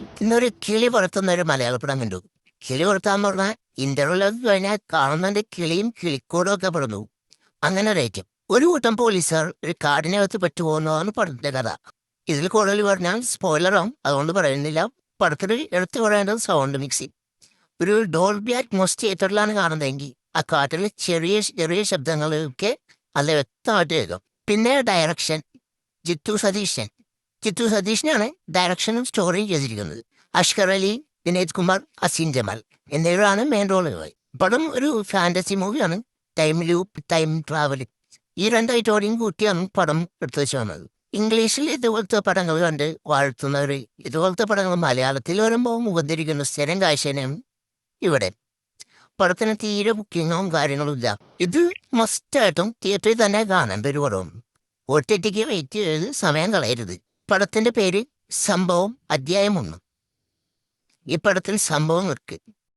ഇന്നൊരു കിളി പറത്തുന്ന ഒരു മലയാളപ്പടം കണ്ടു. കിളി പറത്താന്ന് പറഞ്ഞാൽ ഇന്റർവെല്ലൊക്കെ കഴിഞ്ഞാൽ കാണുന്നതിന്റെ കിളിയും കിളിക്കൂടും ഒക്കെ പെടുന്നു. അങ്ങനെ ഒരു ഐറ്റം. ഒരു കൂട്ടം പോലീസുകാർ ഒരു കാടിനകത്ത് പെട്ടുപോകുന്നതാണ് പടത്തിന്റെ കഥ. ഇതിൽ കൂടുതൽ പറഞ്ഞാൽ സ്പോയിലറാവും, അതുകൊണ്ട് പറയുന്നില്ല. പടത്തിൽ എടുത്തു പറയേണ്ടത് സൗണ്ട് മിക്സിംഗ്. ഒരു ഡോൾബി അറ്റ്മോസ് തിയേറ്ററിലാണ് കാണുന്നതെങ്കിൽ ആ കാട്ടിലെ ചെറിയ ചെറിയ ശബ്ദങ്ങളൊക്കെ നല്ല വ്യക്തമായിട്ട് കേൾക്കും. പിന്നെ ഡയറക്ഷൻ ജിത്തു സതീശൻ. ചിത്തു സതീഷിനാണ് ഡയറക്ഷനും സ്റ്റോറിയും ചെയ്തിരിക്കുന്നത്. അഷ്കർ അലി, വിനേത് കുമാർ, അസീൻ ജമാൽ എന്നിവരാണ് മെയിൻ റോളുകൾ. പടം ഒരു ഫാന്റസി മൂവിയാണ്. ടൈം ലൂപ്പ്, ടൈം ട്രാവൽ, ഈ രണ്ടായിട്ടോടെയും കൂട്ടിയാണ് പടം എടുത്തു വെച്ച് വന്നത്. ഇംഗ്ലീഷിൽ ഇതുപോലത്തെ പടങ്ങൾ കണ്ട് വാഴ്ത്തുന്നവർ ഇതുപോലത്തെ പടങ്ങൾ മലയാളത്തിൽ വരുമ്പോൾ മുഖത്തിരിക്കുന്ന സ്ഥിരം കാഴ്ചയാണ് ഇവിടെ. പടത്തിന് തീരെ ബുക്കിങ്ങും കാര്യങ്ങളും ഇല്ല. ഇത് മസ്റ്റായിട്ടും തിയേറ്ററിൽ തന്നെ കാണേണ്ട ഒരു പടവും. ഒറ്റയ്ക്ക് വെയിറ്റ് ചെയ്ത് സമയം കളയരുത്. പടത്തിന്റെ പേര് സംഭവം അധ്യായം 1. ഈ പടത്തിൽ സംഭവം നിൽക്ക്